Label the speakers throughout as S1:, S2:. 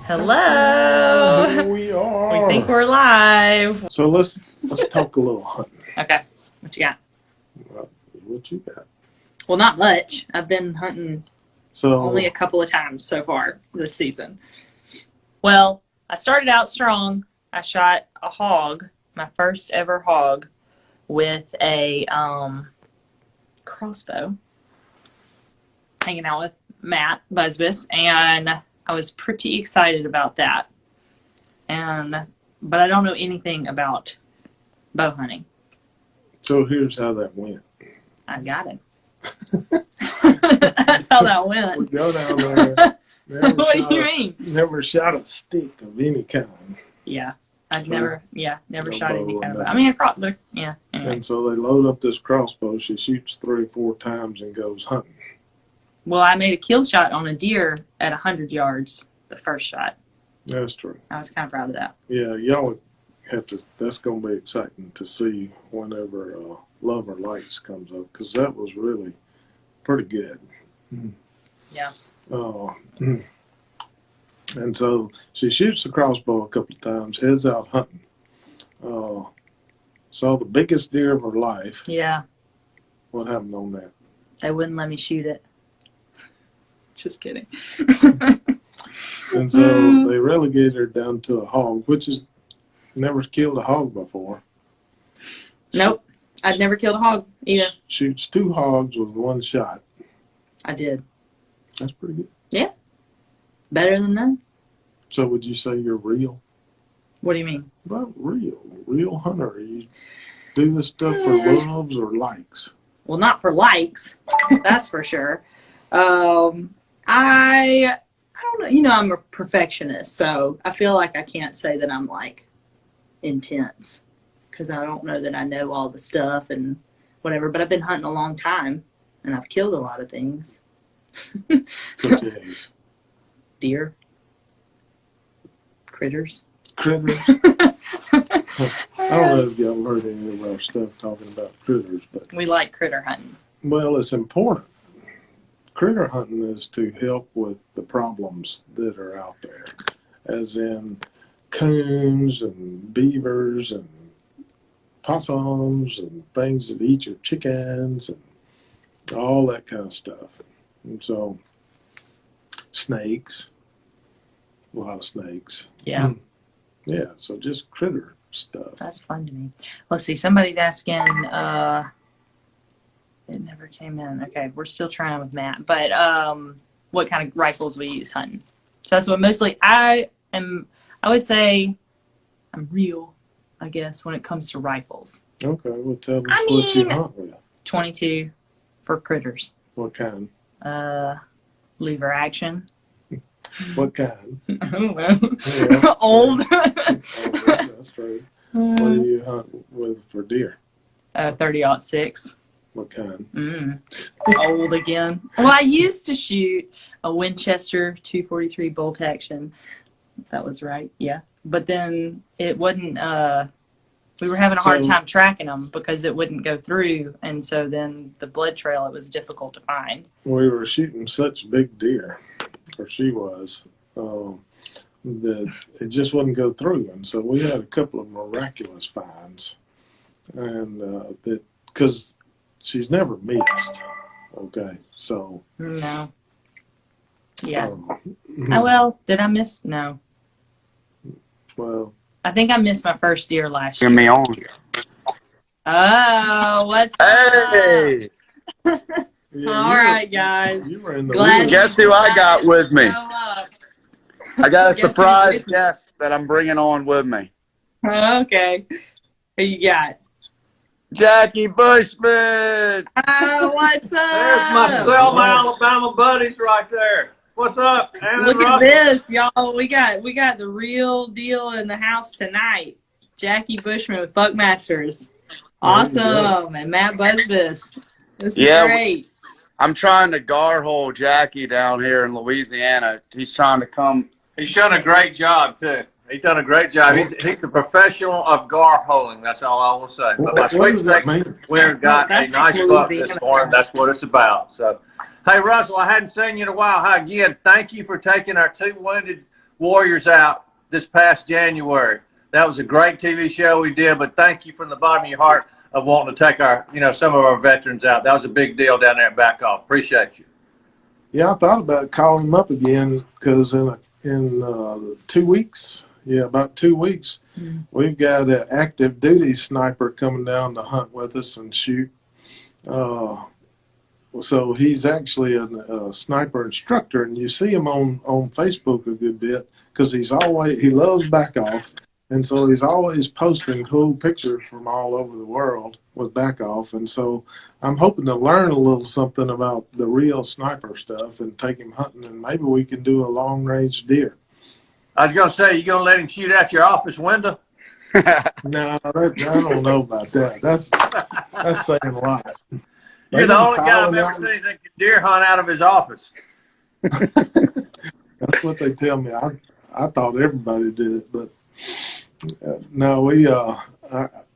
S1: Hello.
S2: Here we are.
S1: We think we're live.
S2: So let's talk a little hunting.
S1: Okay. What you got?
S2: What you got?
S1: Well, not much. I've been hunting
S2: So
S1: only a couple of times so far this season. Well, I started out strong. I shot a hog, my first ever hog, with a crossbow. Hanging out with Matt Busbice, and I was pretty excited about that. But I don't know anything about bow hunting.
S2: So here's how that went.
S1: I got it. That's how that went.
S2: We go down there.
S1: What do you mean?
S2: Never shot a stick of any kind.
S1: Yeah. I've never
S2: No
S1: shot any
S2: bow
S1: kind
S2: or
S1: of. I mean, yeah. Anyway.
S2: And so they load up this crossbow. She shoots 3 or 4 times and goes hunting.
S1: Well, I made a kill shot on a deer at 100 yards the first shot.
S2: That's true.
S1: I was kind of proud of that.
S2: Yeah, y'all have to. That's going to be exciting to see whenever Love or Lights comes up, because that was really pretty good.
S1: Yeah.
S2: And so she shoots the crossbow a couple of times, heads out hunting. Saw the biggest deer of her life.
S1: Yeah.
S2: What happened on that?
S1: They wouldn't let me shoot it. Just kidding.
S2: And so they relegated her down to a hog, which is never killed a hog before.
S1: Nope. I'd never killed a hog either.
S2: Shoots 2 hogs with 1 shot.
S1: I did.
S2: That's pretty good.
S1: Yeah. Better than none.
S2: So would you say you're real?
S1: What do you mean?
S2: Well, real hunter. You do this stuff for loves or likes?
S1: Well, not for likes. That's for sure. I don't know. You know, I'm a perfectionist, so I feel like I can't say that I'm like intense because I don't know that I know all the stuff and whatever. But I've been hunting a long time, and I've killed a lot of things.
S2: Such as
S1: Deer. Critters.
S2: critters. I don't know if y'all heard any of our stuff talking about critters, but
S1: We like critter hunting.
S2: well, it's important. Critter hunting is to help with the problems that are out there, as in coons and beavers and possums and things that eat your chickens and all that kind of stuff. And so snakes, a lot of snakes.
S1: Yeah.
S2: Yeah, so just critter stuff.
S1: That's fun to me. Let's see. Somebody's asking. It never came in. Okay, we're still trying with Matt. But what kind of rifles we use hunting? So that's what mostly I would say I'm real, I guess, when it comes to rifles.
S2: Okay, well tell us what you hunt with.
S1: 22 for critters.
S2: What kind?
S1: Lever action.
S2: What kind?
S1: I don't know.
S2: Yeah,
S1: Old.
S2: That's true. What do you hunt with for deer?
S1: 30-06.
S2: What kind?
S1: Old again. Well, I used to shoot a Winchester 243 bolt action. If that was right, yeah. But then it wouldn't. We were having a hard time tracking them because it wouldn't go through, and so then the blood trail, it was difficult to find.
S2: We were shooting such big deer, or she was, that it just wouldn't go through, and so we had a couple of miraculous finds, and that because she's never missed. Okay, so
S1: No. Yeah. Well, did I miss? No.
S2: Well,
S1: I think I missed my first deer last year.
S3: Get me on.
S1: Oh, what's
S3: Hey!
S2: yeah,
S1: All right, guys.
S2: You were in the
S1: Glad
S2: woods.
S3: Guess who I got with me?
S1: Show up.
S3: I got a
S1: Guess who's
S3: surprise
S1: with me?
S3: guest that I'm bringing on with me.
S1: Okay. Who you got?
S3: Jackie Bushman!
S1: Oh, what's up?
S4: There's my Selma, Alabama buddies right there. What's up, Anna?
S1: Look at
S4: Russell?
S1: this, y'all. We got the real deal in the house tonight. Jackie Bushman with Buckmasters. Awesome. And Matt Busbice. This is great.
S3: I'm trying to garhole Jackie down here in Louisiana. He's trying to come.
S4: He's done a great job, too. He's done a great job. He's a professional of gar holing. That's all I will say. But my
S2: What
S4: sweet
S2: does that
S4: sexy
S2: mean?
S4: winner got a
S1: That's
S4: nice buck this
S1: Louisiana.
S4: morning. That's what it's about. So, hey, Russell, I hadn't seen you in a while. Hi, again, thank you for taking our 2 wounded warriors out this past January. That was a great TV show we did, but thank you from the bottom of your heart of wanting to take our, some of our veterans out. That was a big deal down there at BaccOff. Appreciate you.
S2: Yeah, I thought about calling him up again because in 2 weeks, about 2 weeks, we've got an active duty sniper coming down to hunt with us and shoot. So he's actually a sniper instructor, and you see him on Facebook a good bit because he loves BaccOff, and so he's always posting cool pictures from all over the world with BaccOff, and so I'm hoping to learn a little something about the real sniper stuff and take him hunting, and maybe we can do a long range deer.
S4: I was going to say, you going to let him shoot out your office window?
S2: No, I don't know about that. That's saying a lot.
S4: You're the only guy I've ever seen that can deer hunt out of his office.
S2: That's what they tell me. I thought everybody did it, but no,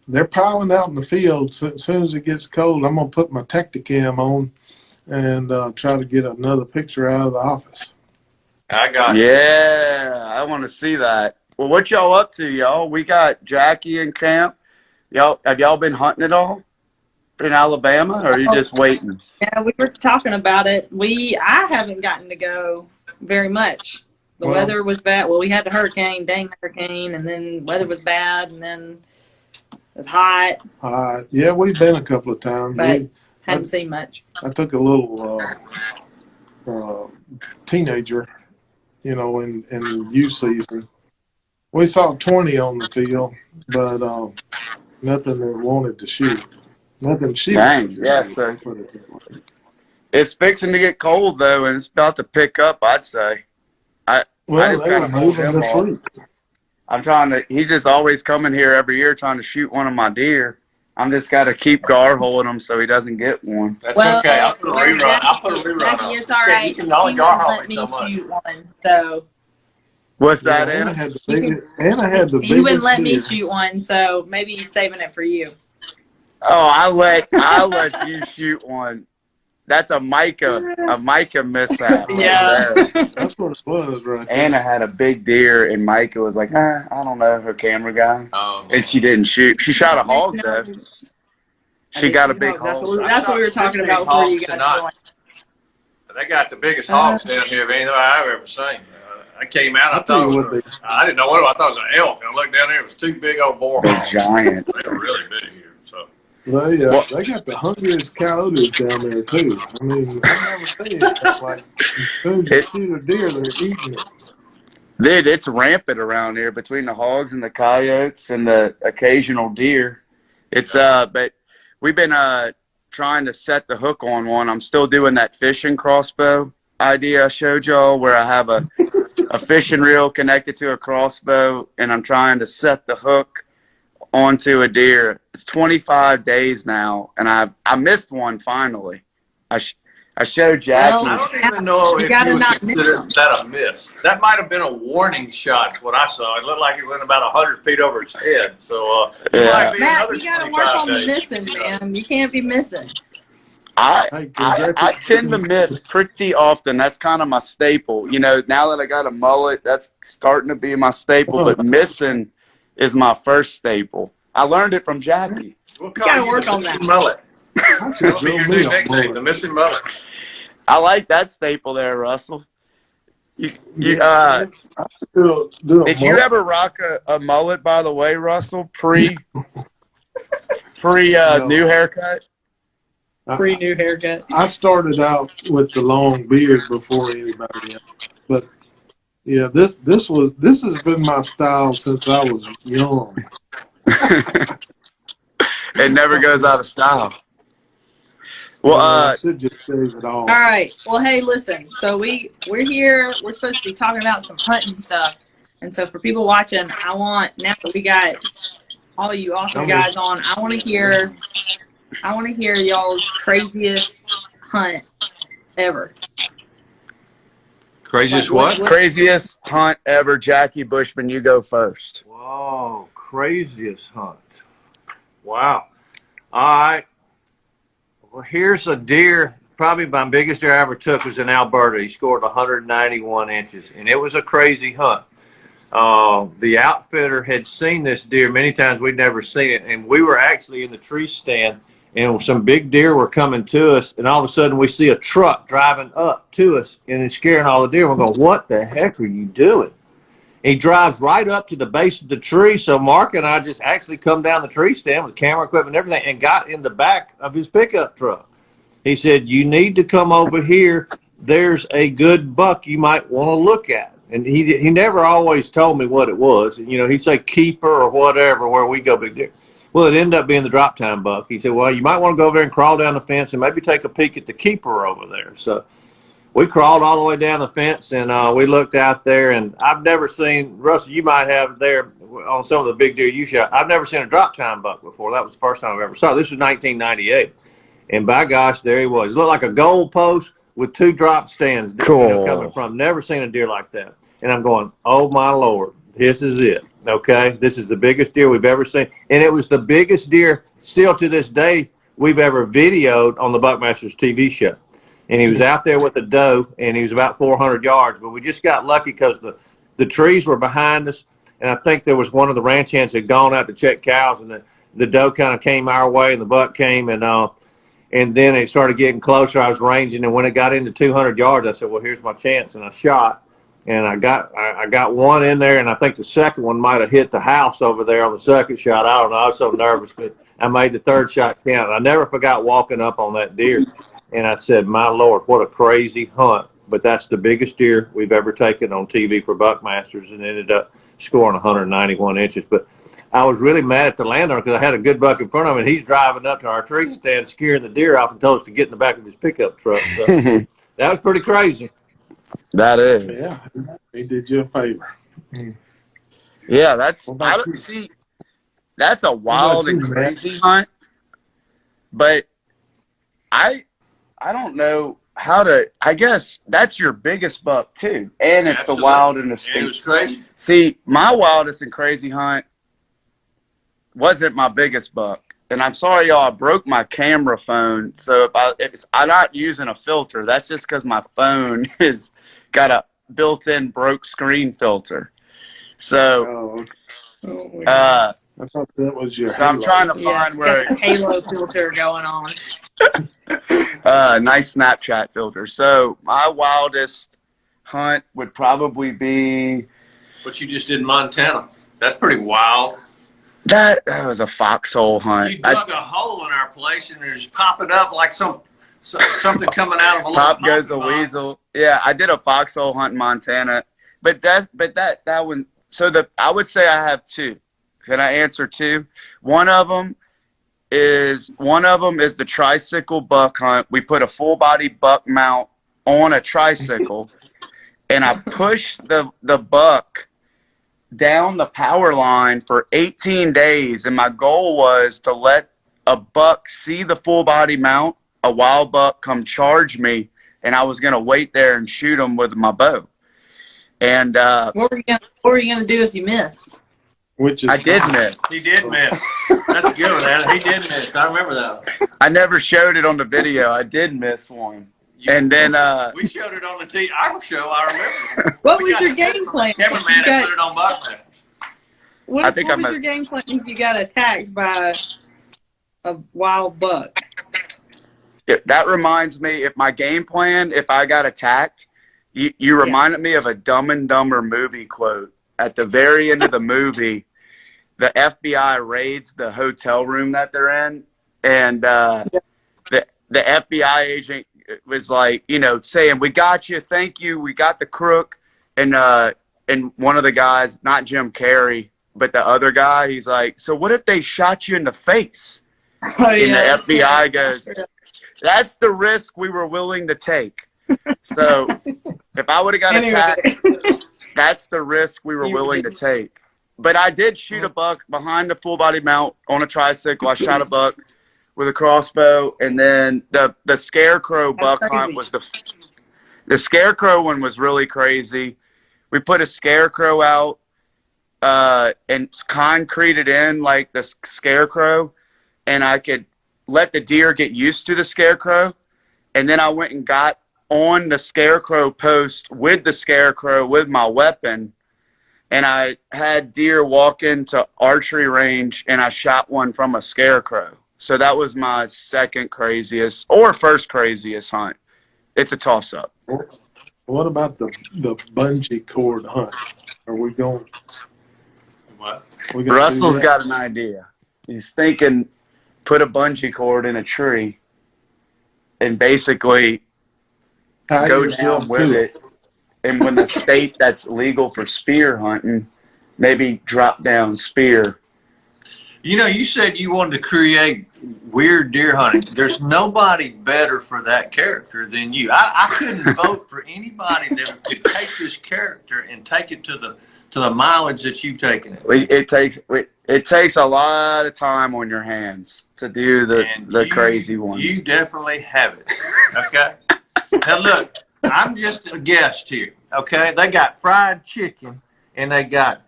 S2: they're piling out in the field. So as soon as it gets cold, I'm gonna put my Tacticam on and try to get another picture out of the office.
S4: I got you.
S3: Yeah, I want to see that. Well, what y'all up to, y'all? We got Jackie in camp. Have y'all been hunting at all in Alabama, or are you just waiting?
S1: Yeah, we were talking about it. I haven't gotten to go very much. The weather was bad. Well, we had the dang hurricane, and then weather was bad, and then it was hot.
S2: Yeah, we've been a couple of times.
S1: But hadn't seen much.
S2: I took a little teenager, in youth season. We saw 20 on the field, but nothing that wanted to shoot. Nothing she
S3: Dang, yeah, so it's fixing to get cold, though, and it's about to pick up, I'd say. I just
S2: they
S3: got
S2: were
S3: to hold
S2: moving
S3: him
S2: this
S3: off.
S2: week.
S3: He's just always coming here every year trying to shoot one of my deer. I'm just got to keep guard holding him so he doesn't get one.
S4: That's okay. I'll put a rerun.
S1: Jackie,
S4: on.
S1: it's all right.
S4: You can only guard hold
S1: let
S4: me
S1: me
S4: so much.
S1: shoot one, so.
S3: What's that,
S2: Anna
S3: Anna?
S2: had the biggest
S1: He wouldn't let me
S2: deer.
S1: shoot one, so maybe he's saving it for you.
S3: Oh, I'll let you shoot one. That's a Micah mishap.
S1: Yeah.
S3: Right there.
S2: That's what it was, right there.
S3: Anna had a big deer, and Micah was like, I don't know, her camera guy. And she didn't shoot. She shot a hog, though. She got a big hog.
S1: That's what we were talking about before you guys joined.
S4: They got the biggest hogs down here of anything I've ever seen. I came out, I didn't know what it was. I thought it was an elk. I looked down there, it was two big old boar hogs.
S3: Giant.
S4: They were really big here. So
S2: they got the hungriest coyotes down there too. I mean, I've never seen it. Like, as soon as you shoot a deer, they're eating it.
S3: Dude, it's rampant around here between the hogs and the coyotes and the occasional deer. It's but we've been trying to set the hook on one. I'm still doing that fishing crossbow idea I showed y'all, where I have a fishing reel connected to a crossbow, and I'm trying to set the hook onto a deer. It's 25 days now, and I missed one finally. I showed Jackie.
S4: I don't even know if you would consider that a miss. That might have been a warning shot, what I saw. It looked like it went about 100 feet over his head. So,
S3: yeah.
S1: Matt, you got to work on the missing, man. You can't be missing.
S3: I tend to miss pretty often. That's kind of my staple. Now that I got a mullet, that's starting to be my staple. But missing is my first staple. I learned it from Jackie.
S4: You got to work on that mullet. That'll be your new nickname, the missing mullet.
S3: I like that staple there, Russell. Did you ever rock a mullet, by the way, Russell? Pre new haircut?
S1: Pre-new haircut.
S2: I started out with the long beard before anybody else, but yeah, this has been my style since I was young.
S3: It never goes out of style. Well,
S2: I should just shave it all.
S1: All right. Well, hey, listen. So we're here. We're supposed to be talking about some hunting stuff, and so for people watching, now that we got all you awesome guys on, I want to hear y'all's craziest hunt ever.
S4: Craziest what?
S3: Craziest hunt ever. Jackie Bushman, you go first.
S4: Whoa, craziest hunt. Wow. All right. Well, here's a deer. Probably my biggest deer I ever took was in Alberta. He scored 191 inches, and it was a crazy hunt. The outfitter had seen this deer many times. We'd never seen it. And we were actually in the tree stand, and some big deer were coming to us. And all of a sudden, we see a truck driving up to us, and it's scaring all the deer. We're going, what the heck are you doing? He drives right up to the base of the tree. So Mark and I just actually come down the tree stand with camera equipment and everything and got in the back of his pickup truck. He said, you need to come over here. There's a good buck you might want to look at. And he never always told me what it was. You know, he'd say keeper or whatever where we go big deer. Well, it ended up being the drop time buck. He said, well, you might want to go over there and crawl down the fence and maybe take a peek at the keeper over there. So we crawled all the way down the fence, and we looked out there. And I've never seen, Russell, you might have there on some of the big deer you shot, I've never seen a drop time buck before. That was the first time I've ever saw it. This was 1998. And by gosh, there he was. He looked like a goal post with two drop stands coming from. Never seen a deer like that. And I'm going, oh, my Lord, this is it, okay? This is the biggest deer we've ever seen. And it was the biggest deer still to this day we've ever videoed on the Buckmasters TV show. And he was out there with a doe, and he was about 400 yards. But we just got lucky because the trees were behind us, and I think there was one of the ranch hands that had gone out to check cows, and the doe kind of came our way, and the buck came, and then it started getting closer. I was ranging, and when it got into 200 yards, I said, well, here's my chance, and I shot. And I got one in there, and I think the second one might have hit the house over there on the second shot. I don't know. I was so nervous, but I made the third shot count. I never forgot walking up on that deer, and I said, my Lord, what a crazy hunt. But that's the biggest deer we've ever taken on TV for Buckmasters, and ended up scoring 191 inches. But I was really mad at the landowner because I had a good buck in front of him, and he's driving up to our tree stand, scaring the deer off, and told us to get in the back of his pickup truck. So that was pretty crazy.
S3: That is.
S2: Yeah, he did you a favor.
S3: Yeah, that's
S2: you?
S3: that's a wild and crazy hunt. But I don't know how to. I guess that's your biggest buck too, and it's the wild and the
S4: It was crazy.
S3: See, my wildest and crazy hunt wasn't my biggest buck. And I'm sorry, y'all, I broke my camera phone. So if I'm not using a filter, that's just because my phone has got a built-in broke screen filter. So,
S2: I thought that was your.
S3: So I'm trying to find where
S1: got a halo filter going on.
S3: Nice Snapchat filter. So my wildest hunt would probably be
S4: What you just did in Montana. That's pretty wild.
S3: that was a foxhole hunt.
S4: You dug a hole in our place, and it's popping up like something coming out of a little
S3: Pop goes a
S4: box.
S3: weasel. Yeah, I did a foxhole hunt in Montana, but that one. So I would say I have two. Can I answer two? One of them is the tricycle buck hunt. We put a full body buck mount on a tricycle, and I pushed the buck down the power line for 18 days, and my goal was to let a buck see the full body mount, a wild buck come charge me, and I was going to wait there and shoot him with my bow. And
S1: What were you gonna do if you missed?
S3: I did miss.
S4: He did miss. That's good, man. He did miss. I remember that.
S3: I never showed it on the video. I did miss one. And then
S4: we showed it on the our show. I remember.
S1: What was your game plan?
S4: Cameraman had put it on Buckmasters.
S1: What was your game plan if you got attacked by a wild buck?
S3: That reminds me, if I got attacked, you reminded me of a Dumb and Dumber movie quote. At the very end of the movie, the FBI raids the hotel room that they're in, and the FBI agent was like, saying, "We got you, thank you, we got the crook," and one of the guys, not Jim Carrey, but the other guy, he's like, "So what if they shot you in the face?"
S1: Oh,
S3: and the FBI goes, "That's the risk we were willing to take." So if I would have got attacked, that's the risk we were willing to take. But I did shoot a buck behind the full body mount on a tricycle. I shot a buck with a crossbow, and then the scarecrow buck hunt was the scarecrow one was really crazy. We put a scarecrow out and concreted in like the scarecrow, and I could let the deer get used to the scarecrow, and then I went and got on the scarecrow post with the scarecrow with my weapon, and I had deer walk into archery range, and I shot one from a scarecrow. So that was my second craziest or first craziest hunt. It's a toss-up.
S2: What about the bungee cord hunt? Are we going?
S4: What?
S2: We gonna do
S3: Russell's
S2: that?
S3: got an idea. He's thinking put a bungee cord in a tree and basically
S2: Tie
S3: go
S2: yourself
S3: down with
S2: to
S3: it. And when the state that's legal for spear hunting, maybe drop down spear.
S4: You know, you said you wanted to create weird deer hunting. There's nobody better for that character than you. I couldn't vote for anybody that could take this character and take it to the mileage that you've taken it.
S3: It takes a lot of time on your hands to do the crazy ones.
S4: You definitely have it. Okay. Now look, I'm just a guest here. Okay. They got fried chicken and they got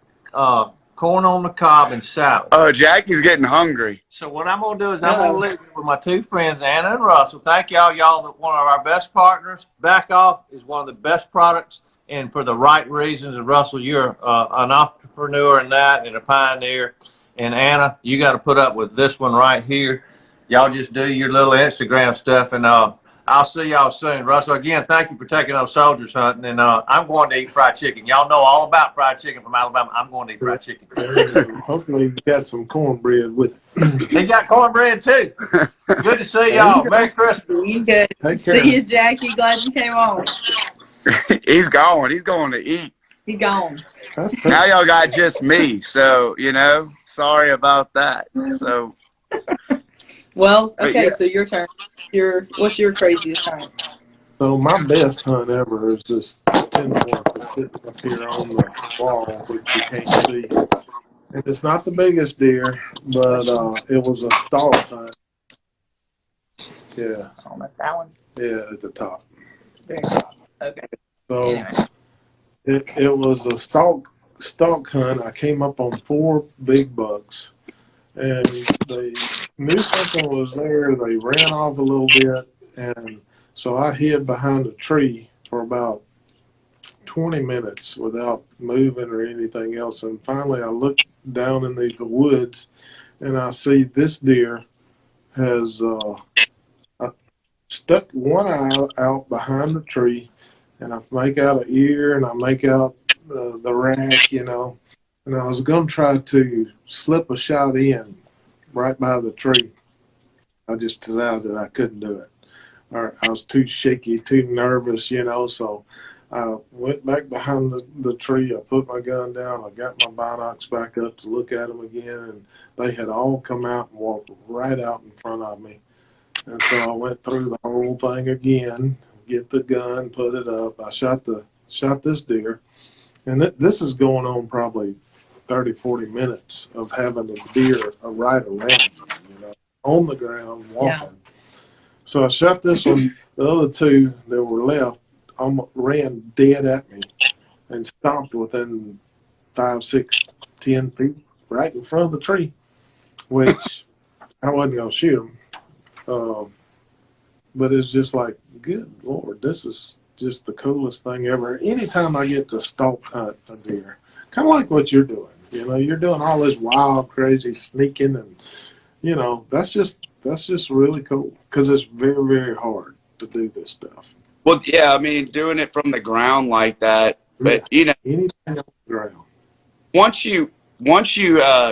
S4: corn on the cob and salad.
S3: Oh, Jackie's getting hungry.
S4: So what I'm gonna do is I'm gonna leave you with my two friends, Anna and Russell. Thank y'all. Y'all are one of our best partners. BaccOff is one of the best products, and for the right reasons. And Russell, you're an entrepreneur in that and a pioneer. And Anna, you got to put up with this one right here. Y'all just do your little Instagram stuff, and I'll see y'all soon. Russell, again, thank you for taking those soldiers hunting, and I'm going to eat fried chicken. Y'all know all about fried chicken from Alabama. I'm going to eat fried chicken.
S2: Hopefully you got some cornbread with it.
S4: He got cornbread too. Good to see y'all. Merry Christmas.
S1: You good.
S2: Take
S1: See
S2: care.
S1: you, Jackie. Glad you came on.
S3: He's gone. He's going to eat.
S1: He gone.
S2: That's
S3: Now y'all got just me, so sorry about that. So
S1: Well,
S3: But
S1: okay,
S3: yeah.
S1: so your turn. What's your craziest hunt?
S2: So my best hunt ever is this 10 mark sitting up here on the wall, which you can't see. And it's not the biggest deer, but it was a stalk hunt. Yeah,
S1: I don't know that one.
S2: yeah, at the top.
S1: Very top. Okay.
S2: So
S1: Anyway.
S2: it was a stalk hunt. I came up on 4 big bucks, and they knew something was there. They ran off a little bit, and so I hid behind a tree for about 20 minutes without moving or anything else. And finally, I looked down in the woods, and I see this deer has stuck one eye out behind the tree, and I make out an ear, and I make out the rack, and I was going to try to slip a shot in right by the tree. I just decided I couldn't do it. Or I was too shaky, too nervous, so I went back behind the tree. I put my gun down. I got my binocs back up to look at them again, and they had all come out and walked right out in front of me. And so I went through the whole thing again, get the gun, put it up. I shot this deer, and this is going on probably 30, 40 minutes of having a deer right around me, on the ground walking. Yeah. So I shot this one. The other 2 that were left ran dead at me and stopped within 5, 6, 10 feet right in front of the tree, which I wasn't going to shoot them. But it's just like, good Lord, this is just the coolest thing ever. Anytime I get to stalk hunt a deer, kind of like what you're doing, you're doing all this wild, crazy sneaking, and that's just really cool because it's very, very hard to do this stuff.
S3: Well, yeah, I mean, doing it from the ground like that, but
S2: anything on the ground.
S3: Once you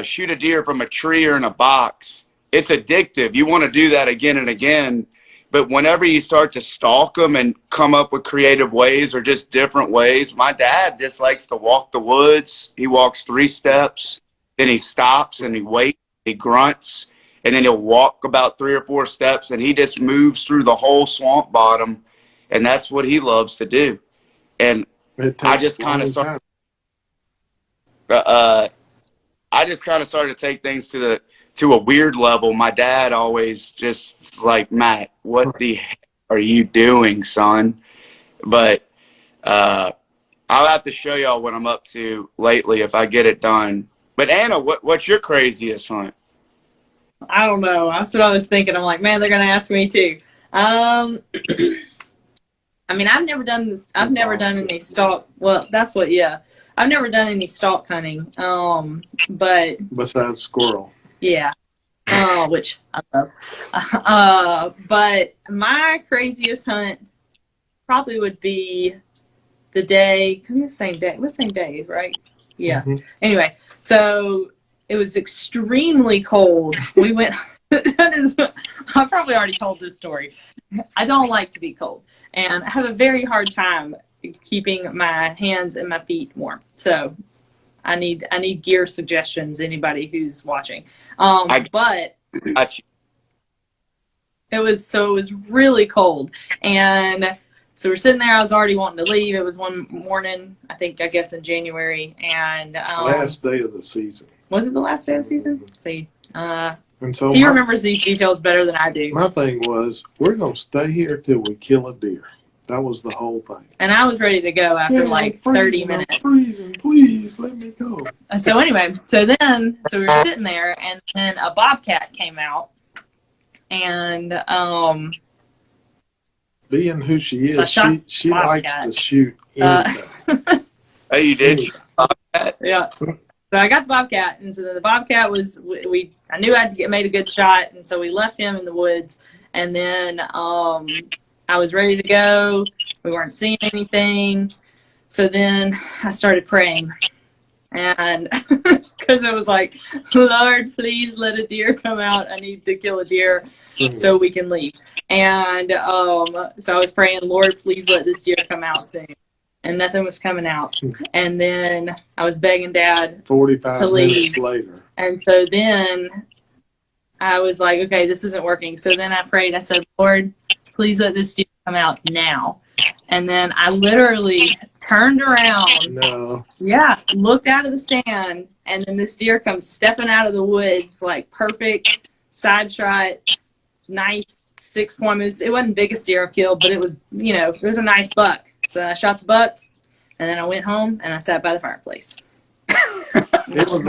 S3: shoot a deer from a tree or in a box, it's addictive. You want to do that again and again. But whenever you start to stalk them and come up with creative ways or just different ways, my dad just likes to walk the woods. He walks 3 steps, then he stops and he waits, he grunts, and then he'll walk about 3 or 4 steps, and he just moves through the whole swamp bottom, and that's what he loves to do. And I just kind of started. I just kind of started to take things to a weird level. My dad always just like, Matt, what the heck are you doing, son? But I'll have to show y'all what I'm up to lately if I get it done. But Anna, what's your craziest hunt?
S1: I don't know. That's what I was thinking. I'm like, man, they're gonna ask me too. I mean, I've never done this. I've never done any stalk. Well, that's what. Yeah, I've never done any stalk hunting. But
S2: Besides squirrel.
S1: yeah, which I love. But my craziest hunt probably would be the day, the same day. It was the same day, right? Yeah.
S2: Mhm.
S1: Anyway, so it was extremely cold. We went. That is, I've probably already told this story. I don't like to be cold, and I have a very hard time keeping my hands and my feet warm. So I need gear suggestions. Anybody who's watching, but it was really cold, and so we're sitting there. I was already wanting to leave. It was one morning, I guess in January, and
S2: Last day of the season.
S1: was it the last day of the season? See,
S2: And so
S1: he remembers these details better than I do.
S2: my thing was, we're going to stay here till we kill a deer. That was the whole thing.
S1: And I was ready to go after like 30 minutes.
S2: I'm freezing. Please let me go.
S1: So anyway, so we were sitting there, and then a bobcat came out, and
S2: Being who she is,
S1: So I shot
S2: she
S1: bobcat.
S2: likes to shoot anything.
S3: Hey, you did?
S1: yeah. So I got the bobcat, and so the bobcat was I knew I'd made a good shot, and so we left him in the woods, and then I was ready to go. We weren't seeing anything, so then I started praying, and because it was like, Lord, please let a deer come out. I need to kill a deer so we can leave. And so I was praying, Lord, please let this deer come out soon. And nothing was coming out. And then I was begging Dad
S2: 45
S1: to leave.
S2: minutes later.
S1: And so then I was like, okay, this isn't working. So then I prayed. I said, Lord, please let this deer come out now. And then I literally turned around.
S2: No.
S1: Yeah, looked out of the stand, and then this deer comes stepping out of the woods, like perfect side shot, nice 6-point moose. It wasn't the biggest deer I've killed, but it was, it was a nice buck. So I shot the buck, and then I went home and I sat by the fireplace.
S2: It was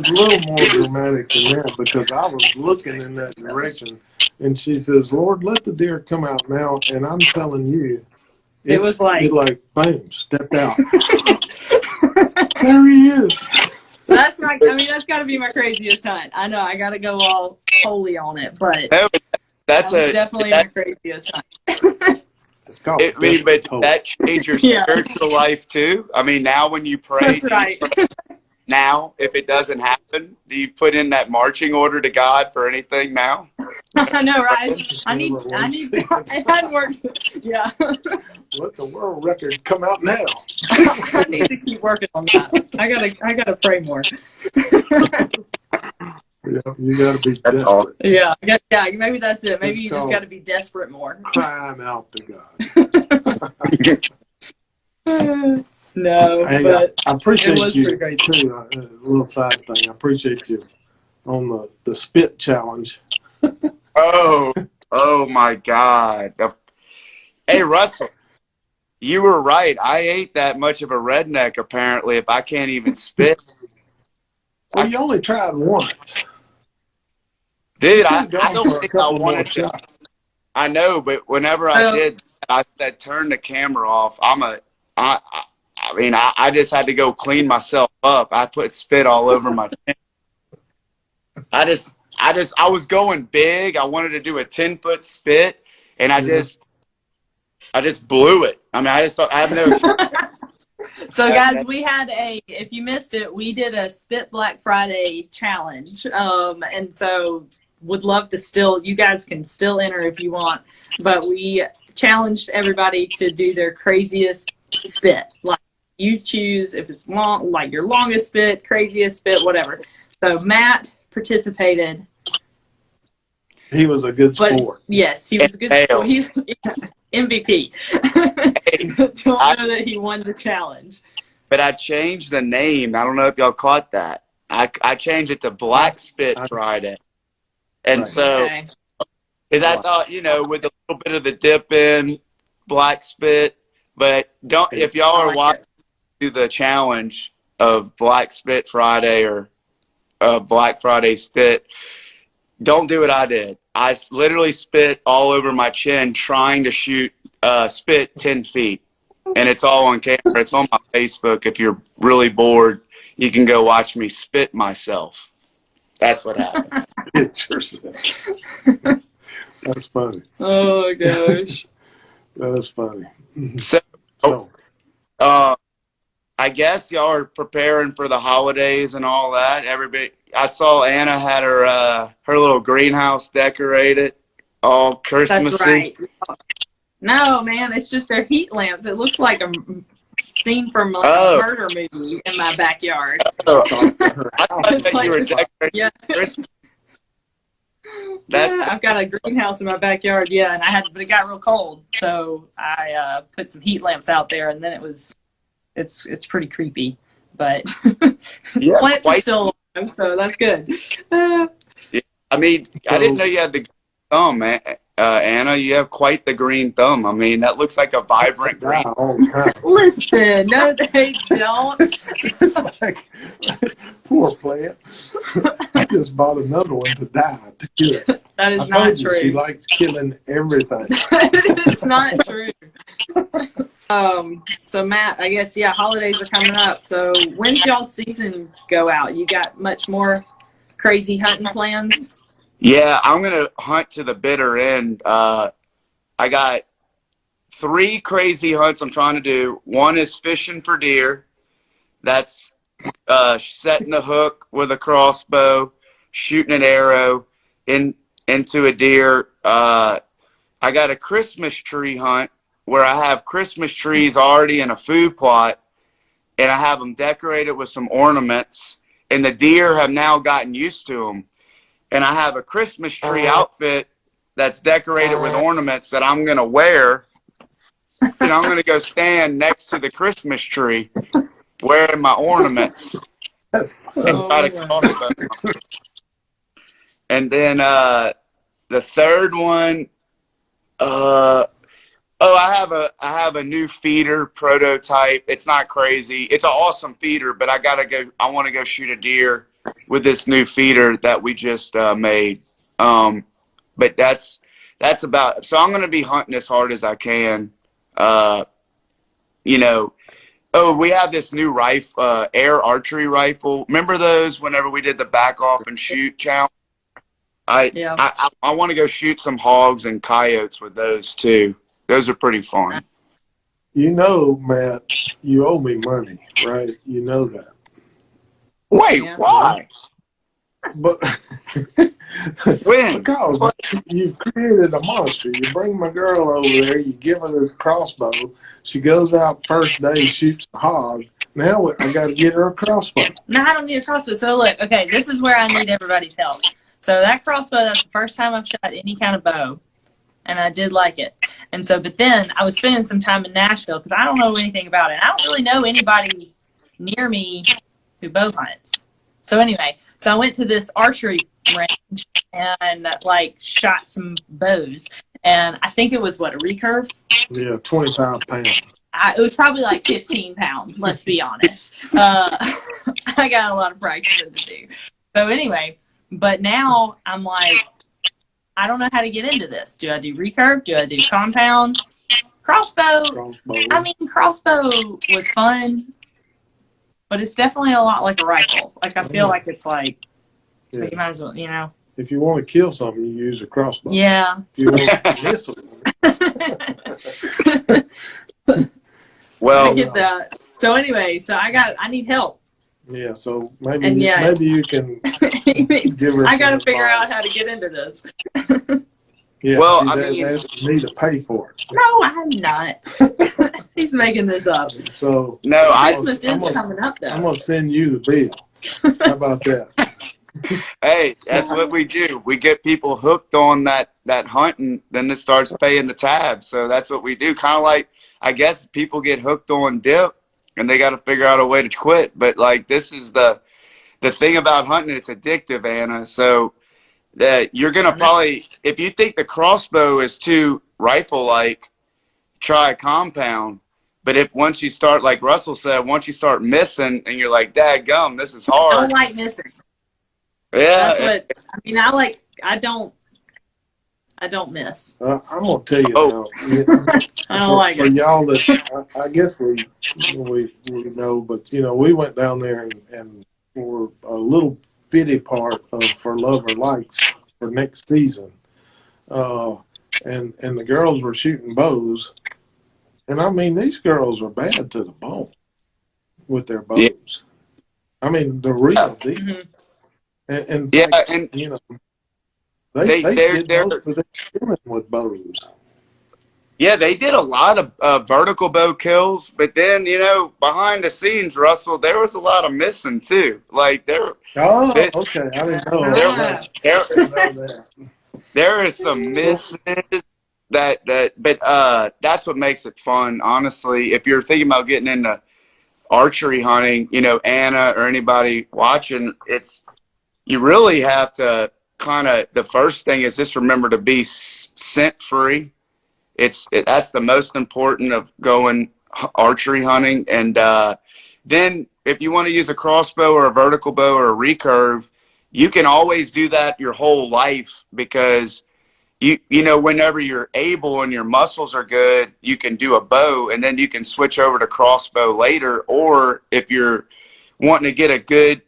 S2: a little more dramatic than that, because I was looking in that direction, and she says, Lord, let the deer come out now. And I'm telling you,
S1: It was like
S2: boom, stepped out. There he is.
S1: So that's got to be my craziest hunt. I know I got to go all holy on it, but
S3: that's
S1: definitely my craziest hunt.
S2: It's called.
S3: But did that change your spiritual life too? I mean, now when you pray,
S1: That's right.
S3: now if it doesn't happen, do you put in that marching order to God for anything now?
S1: I know, right? I need. It hadn't worked. Yeah.
S2: Let the world record come out now.
S1: I need to keep working on that. I gotta pray more.
S2: Yeah, you gotta be
S3: That's
S2: desperate.
S1: Yeah, maybe that's it. Maybe you just gotta be desperate more.
S2: Crying out to God.
S1: No,
S2: Hey,
S1: but
S2: I appreciate
S1: it was
S2: you
S1: pretty crazy.
S2: too. A little side thing. I appreciate you on the spit challenge.
S3: Oh my God. Hey, Russell, you were right. I ain't that much of a redneck, apparently, if I can't even spit.
S2: Well, you only tried once.
S3: Dude, I don't think I
S2: couple more
S3: wanted to.
S2: shots.
S3: I know, but whenever I did, I said, turn the camera off. I just had to go clean myself up. I put spit all over my chin. I was going big. I wanted to do a 10-foot spit, and I just blew it. I mean, I just thought I have no.
S1: So guys, if you missed it, we did a Spit Black Friday challenge. And so would love to you guys can still enter if you want, but we challenged everybody to do their craziest spit. Like you choose if it's long, like your longest spit, craziest spit, whatever. So Matt participated.
S2: He was a good sport.
S1: Yes, he was a good sport. MVP. Don't know that he won the challenge.
S3: But I changed the name. I don't know if y'all caught that. I changed it to Black Spit Friday. And so, because I thought, with a little bit of the dip in, Black Spit, but if y'all are watching the challenge of Black Spit Friday or Black Friday Spit, don't do what I did. I literally spit all over my chin trying to shoot spit 10 feet. and it's all on camera. It's on my Facebook. If you're really bored, you can go watch me spit myself. That's what happened.
S2: It's yourself. That's funny.
S1: Oh gosh.
S2: That's funny.
S3: So,
S2: So,
S3: I guess y'all are preparing for the holidays and all that. Everybody, I saw Anna had her little greenhouse decorated, all Christmassy.
S1: That's right. No, man, it's just their heat lamps. It looks like a scene from like a murder movie in my backyard.
S3: I thought
S1: It's
S3: that
S1: like
S3: you were
S1: this-
S3: decorating
S1: Yeah.
S3: Christmas.
S1: Yeah, I've got a greenhouse in my backyard, and but it got real cold, so I put some heat lamps out there, and then it's pretty creepy, but
S3: Yeah,
S1: plants are
S3: quite-
S1: still alive, so that's good.
S3: I mean, I didn't know you had the green thumb, Anna. You have quite the green thumb. I mean, that looks like a vibrant green.
S2: all the time.
S1: Listen, no, they don't.
S2: It's like, poor plant. I just bought another one to die to kill it.
S1: That is
S2: I
S1: not
S2: told you, she
S1: true.
S2: likes killing everything.
S1: It's not true. So Matt, I guess holidays are coming up. So when's y'all's season go out? You got much more crazy hunting plans?
S3: Yeah, I'm gonna hunt to the bitter end. I got 3 crazy hunts I'm trying to do. One is fishing for deer. That's setting the hook with a crossbow, shooting an arrow into a deer. I got a Christmas tree hunt where I have Christmas trees already in a food plot, and I have them decorated with some ornaments, and the deer have now gotten used to them. And I have a Christmas tree outfit that's decorated with ornaments that I'm going to wear, and I'm going to go stand next to the Christmas tree wearing my ornaments.
S2: That's
S1: Oh,
S3: Try to crossbow. And then the third one, I have a new feeder prototype. It's not crazy. It's an awesome feeder, but I want to go shoot a deer with this new feeder that we just made. But that's about. So I'm going to be hunting as hard as I can. We have this new rifle, air archery rifle. Remember those whenever we did the BaccOff and shoot challenge? I want to go shoot some hogs and coyotes with those too. Those are pretty fun.
S2: You know, Matt, you owe me money, right? You know that.
S3: Wait,
S1: Yeah.
S3: why?
S2: But
S3: When?
S2: because you've created a monster. You bring my girl over there, you give her this crossbow. She goes out first day, shoots the hog. Now I got to get her a crossbow.
S1: No, I don't need a crossbow. So look, okay, this is where I need everybody's help. So that crossbow, that's the first time I've shot any kind of bow. And I did like it. And so, but then I was spending some time in Nashville because I don't know anything about it. I don't really know anybody near me who bow hunts. So anyway, so I went to this archery range and shot some bows. And I think it was a recurve?
S2: Yeah, 25 pounds.
S1: It was probably like 15 pounds, let's be honest. I got a lot of practicing to do. So anyway, but now I'm like, I don't know how to get into this. Do I do recurve? Do I do compound? Crossbow. I mean, crossbow was fun, but it's definitely a lot like a rifle. Like, I feel like it's like,
S2: Yeah.
S1: you might as well,
S2: If you want to kill something, you use a crossbow.
S1: Yeah.
S2: If you want to miss it,
S3: Well,
S1: I get that. So anyway, so I need help.
S2: yeah. So maybe
S1: And
S2: maybe you can give her.
S1: I got to
S2: some
S1: figure out
S2: advice.
S1: how to get into this.
S2: Yeah,
S3: Well,
S2: she's asking me to pay for it.
S1: No, I'm not. He's making this up.
S2: So
S3: no,
S1: Christmas
S2: I'm
S1: is
S2: gonna-
S1: coming up,
S2: I'm
S1: though.
S2: gonna send you the bill. How about that?
S3: Hey, that's what we do. We get people hooked on that hunt, and then it starts paying the tab. So that's what we do. Kind of like, I guess people get hooked on dip, and they got to figure out a way to quit. But like, this is the thing about hunting. It's addictive, Anna. So that you're gonna probably, if you think the crossbow is too rifle-like, try a compound. But if once you start, like Russell said, once you start missing, and you're like, "Dadgum, this is
S1: I
S3: hard."
S1: don't like missing.
S3: Yeah,
S1: That's what I mean. I I don't miss.
S2: I'm gonna tell you
S3: Oh.
S2: now.
S1: I don't like
S2: For
S1: it.
S2: y'all that I guess we know, but we went down there and for a little bitty part of For Love or Likes for next season, and the girls were shooting bows, and I mean these girls are bad to the bone with their
S3: Yeah.
S2: bows. I mean the real deal.
S1: Mhm.
S2: And in
S3: Yeah,
S2: fact,
S3: and
S2: they
S3: they're
S2: did most of their killing with bows.
S3: yeah, they did a lot of vertical bow kills, but then behind the scenes, Russell, there was a lot of missing too. Like
S2: Oh,
S3: there,
S2: okay. I didn't know
S3: there,
S2: that.
S3: there,
S2: I didn't know that.
S3: there is some
S2: So,
S3: misses but that's what makes it fun. Honestly, if you're thinking about getting into archery hunting, Anna or anybody watching, you really have to the first thing is just remember to be scent free. That's the most important of going archery hunting. And then if you want to use a crossbow or a vertical bow or a recurve, you can always do that your whole life because whenever you're able and your muscles are good, you can do a bow and then you can switch over to crossbow later. Or if you're wanting to get a good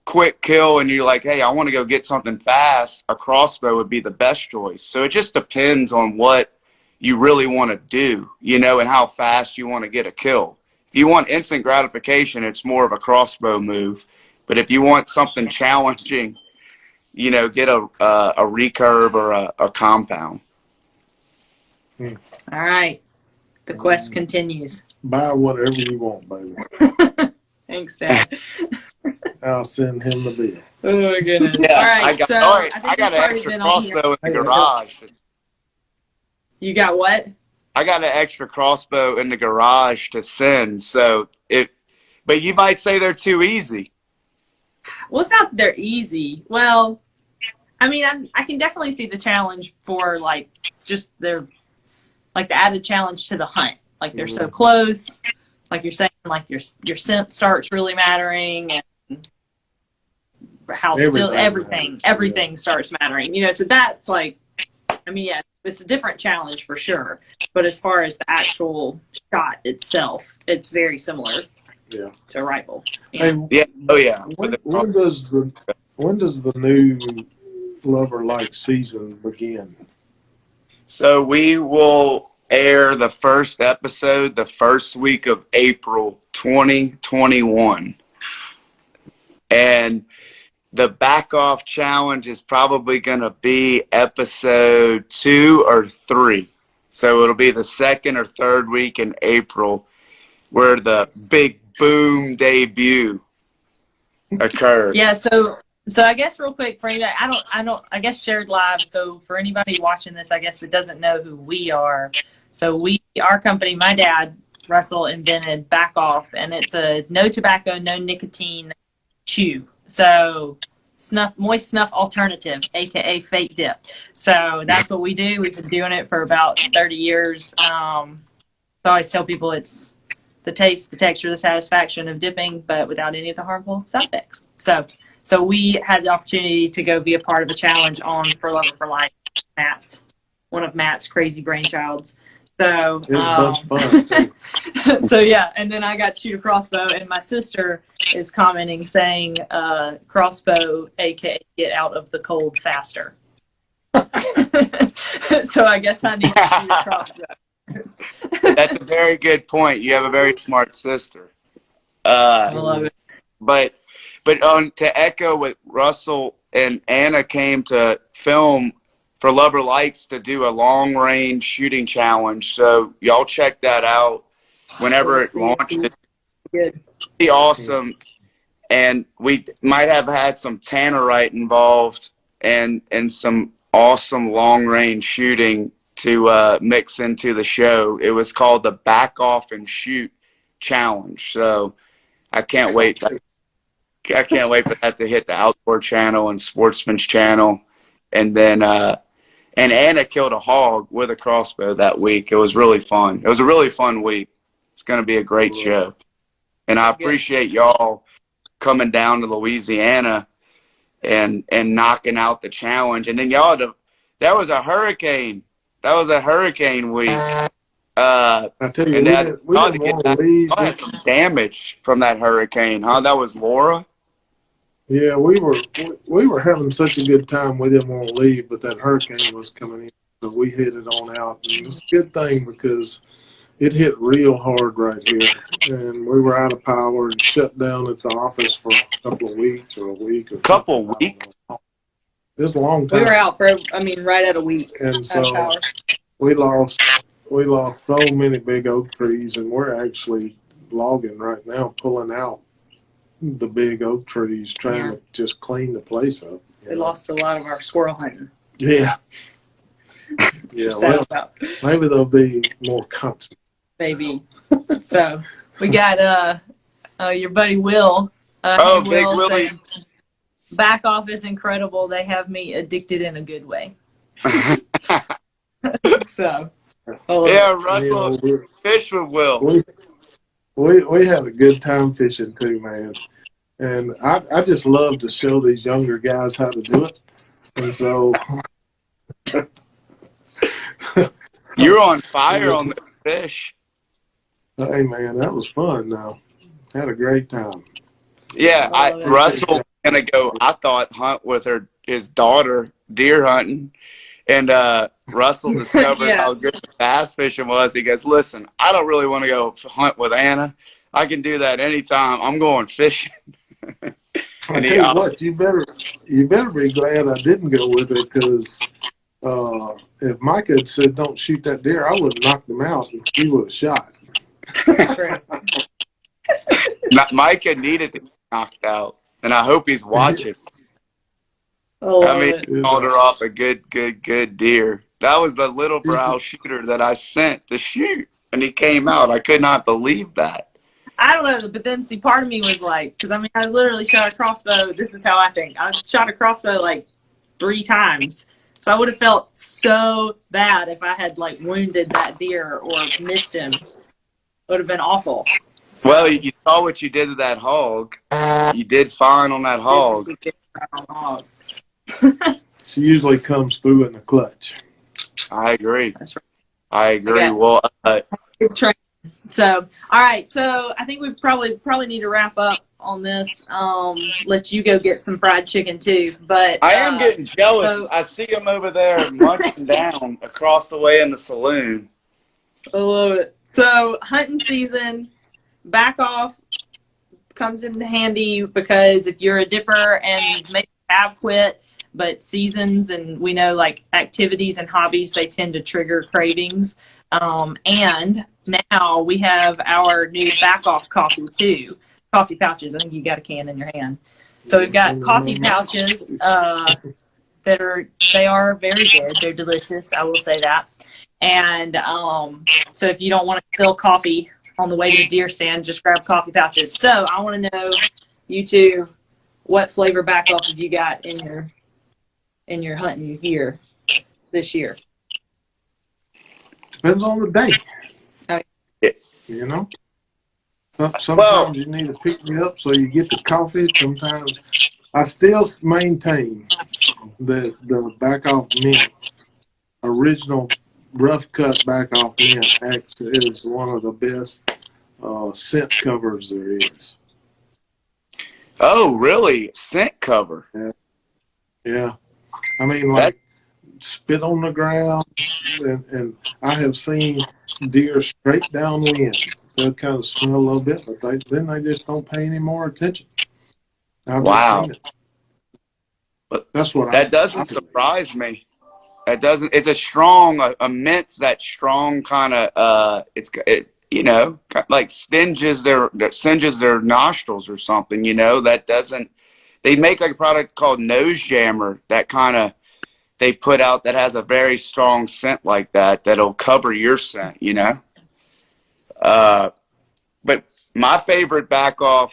S3: quick kill and you're like, hey, I want to go get something fast, a crossbow would be the best choice. So it just depends on what you really want to do, and how fast you want to get a kill. If you want instant gratification, it's more of a crossbow move. But if you want something challenging, get a recurve or a compound.
S1: All right. The quest continues.
S2: buy whatever you want, baby.
S1: Thanks, Dad.
S2: I'll send him the bill.
S1: Oh my goodness.
S3: Yeah,
S1: all right.
S3: I got an extra crossbow in the garage.
S1: You got what?
S3: I got an extra crossbow in the garage to send. So but you might say they're too easy.
S1: Well, it's not that they're easy. Well, I mean, I can definitely see the challenge for just the added challenge to the hunt. Like they're so close. Like you're saying, like your scent starts really mattering, and how everything starts mattering. So that's yeah, it's a different challenge for sure. But as far as the actual shot itself, it's very similar.
S2: Yeah.
S1: To a rifle.
S3: Yeah. Oh yeah.
S2: When does the new Love or Like season begin? So
S3: we will air the first episode the first week of April 2021. And the BaccOff challenge is probably going to be episode 2 or 3. So it'll be the second or third week in April where the big boom debut occurs.
S1: Yeah, so I guess real quick for anybody, I guess shared live. So for anybody watching this, I guess that doesn't know who we are. So our company, my dad, Russell, invented BaccOff, and it's a no tobacco, no nicotine chew. So moist snuff alternative, aka fake dip. So that's what we do. We've been doing it for about 30 years. So I always tell people it's the taste, the texture, the satisfaction of dipping, but without any of the harmful side effects. So we had the opportunity to go be a part of a challenge on For Love or for Life, one of Matt's crazy brainchilds. So
S2: it was a bunch of fun too.
S1: So yeah, and then I got to shoot a crossbow, and my sister is commenting saying, "Crossbow, aka get out of the cold faster." So I guess I need to shoot a crossbow.
S3: That's a very good point. You have a very smart sister.
S1: I love it.
S3: But to echo what Russell and Anna came to film For Love or Likes to do a long range shooting challenge. So y'all check that out whenever it launches.
S1: Good.
S3: It'll be awesome. And we might have had some tannerite involved and some awesome long range shooting to mix into the show. It was called the BaccOff and Shoot Challenge. So I can't wait. I can't wait for that to hit the Outdoor Channel and Sportsman's Channel. And then and Anna killed a hog with a crossbow that week. It was really fun. It was a really fun week. It's going to be a great show. And I appreciate y'all coming down to Louisiana and knocking out the challenge. And then y'all That was a hurricane. That was a hurricane week.
S2: I tell you,
S3: And that
S2: we
S3: ought to
S2: didn't
S3: get
S2: want to
S3: that.
S2: leave.
S3: I had some damage from that hurricane, huh? That was Laura.
S2: Yeah, we were having such a good time. We didn't want to leave, but that hurricane was coming in, so we headed on out. And it's a good thing because it hit real hard right here, and we were out of power and shut down at the office for a couple of weeks or a week or something.
S3: Couple
S2: I don't
S3: weeks.
S2: know. It was a long
S1: We
S2: time.
S1: were out for, I mean, right at a week
S2: And
S1: out of
S2: so
S1: power.
S2: we lost so many big oak trees, and we're actually logging right now, pulling out the big oak trees, trying to just clean the place up.
S1: We lost a lot of our squirrel hunting.
S2: Yeah. Yeah,
S1: Sad
S2: well,
S1: about,
S2: maybe they'll be more constant.
S1: maybe. So we got your buddy Will.
S3: Oh,
S1: Hey,
S3: Big
S1: Will
S3: Willie.
S1: saying, BaccOff is incredible. They have me addicted in a good way. So,
S3: Yeah,
S2: You
S3: Russell,
S2: know,
S3: fish with Will.
S2: we had a good time fishing too, man. And I just love to show these younger guys how to do it. And so
S3: You're on fire on the fish.
S2: hey, man, that was fun. Now, had a great time.
S3: Yeah,
S1: Oh, that's
S3: Russell was gonna go. I thought hunt with his daughter deer hunting, and Russell discovered
S1: Yeah.
S3: how good bass fishing was. He goes, "Listen, I don't really want to go hunt with Anna. I can do that anytime. I'm going fishing."
S2: I tell you what, you better be glad I didn't go with her because if Micah had said don't shoot that deer, I would have knocked him out and she would have shot.
S1: true.
S3: Micah needed to get knocked out, and I hope he's watching.
S1: I
S3: He called her off a good deer. That was the little brow shooter that I sent to shoot, and he came out. I could not believe that.
S1: I don't know, but then see, part of me was like, because I mean, I literally shot a crossbow. This is how I think. I shot a crossbow like 3 times. So I would have felt so bad if I had like wounded that deer or missed him. It would have been awful. So,
S3: Well, you saw what you did to that hog. You did fine on that hog.
S2: She usually comes through in the clutch.
S3: I agree.
S1: That's right.
S3: I agree.
S1: Okay.
S3: Well,
S1: Good train. So, all right. So I think we probably need to wrap up on this. Let you go get some fried chicken too. But
S3: I am getting jealous.
S1: so-
S3: I see him over there munching down across the way in the saloon.
S1: I love it. So hunting season, BaccOff comes in handy because if you're a dipper and maybe have quit, but seasons and we know like activities and hobbies, they tend to trigger cravings. And now we have our new BaccOff coffee too. Coffee pouches. I think you got a can in your hand. So we've got coffee pouches they are very good. They're delicious. I will say that. And so if you don't want to spill coffee on the way to the deer stand, just grab coffee pouches. So I want to know, you two, what flavor BaccOff have you got in your hunting gear this year?
S2: Depends on the day.
S1: Okay.
S2: You know? Sometimes you need to pick me up so you get the coffee. Sometimes I still maintain that the BaccOff mint, original rough cut BaccOff mint, actually is one of the best scent covers there is.
S3: Oh, really? Scent cover.
S2: Yeah. I mean, like spit on the ground, and I have seen deer straight downwind. They'll kind of smell a little bit, but then they just don't pay any more attention. I've
S3: Wow.
S2: just seen it. But that's what
S3: that doesn't surprise me. That doesn't. It's a strong, a mint. That strong kind of. You know, like singes their nostrils or something. You know, that doesn't. They make like a product called Nose Jammer that kind of they put out that has a very strong scent like that that'll cover your scent. You know. But my favorite BaccOff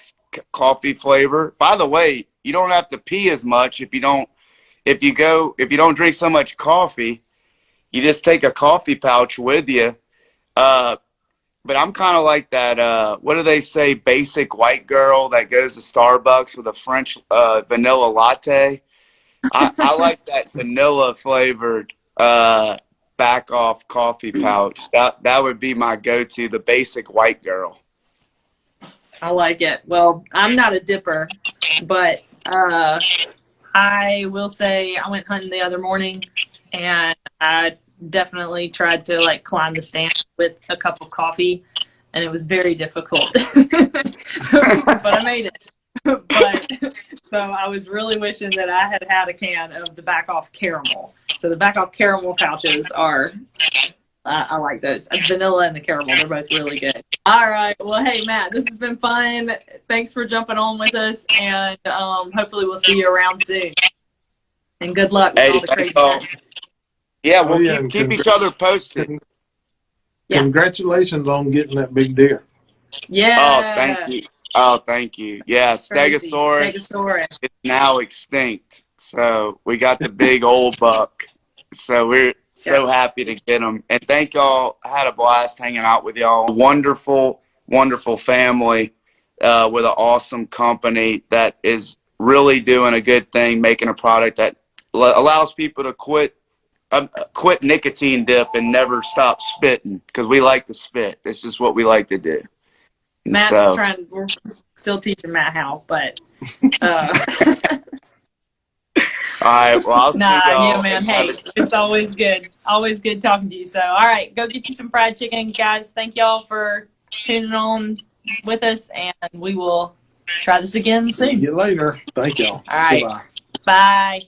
S3: coffee flavor. By the way, you don't have to pee as much if you don't drink so much coffee. You just take a coffee pouch with you. But I'm kind of like that. What do they say? Basic white girl that goes to Starbucks with a French vanilla latte. I like that vanilla flavored BaccOff coffee pouch. That would be my go-to, the basic white girl.
S1: I like it. Well, I'm not a dipper, but I will say I went hunting the other morning, and I definitely tried to like climb the stand with a cup of coffee, and it was very difficult. But I made it. But so I was really wishing that I had had a can of the BaccOff caramel. So the BaccOff caramel pouches are, I like those. Vanilla and the caramel, they're both really good. All right. Well, hey, Matt, this has been fun. Thanks for jumping on with us, and hopefully we'll see you around soon. And good luck with all the crazy stuff.
S3: Yeah,
S2: Oh,
S3: we'll
S2: yeah,
S3: keep each other posted.
S1: Yeah.
S2: Congratulations on getting that big deer.
S1: Yeah.
S3: Oh, thank you. Oh, thank you. Yeah, Stegosaurus is now extinct. So we got the big old buck. So we're so happy to get him. And thank y'all. I had a blast hanging out with y'all. Wonderful, wonderful family with an awesome company that is really doing a good thing, making a product that allows people to quit nicotine dip and never stop spitting, because we like to spit. It's just what we like to do.
S1: We're still teaching Matt how, but
S3: all right, well, I'll see y'all.
S1: Yeah, man. Hey, it's always good talking to you. So all right, go get you some fried chicken, guys. Thank y'all for tuning on with us, and we will try this again soon.
S2: See you later. Thank y'all.
S1: All right.
S2: Goodbye.
S1: Bye.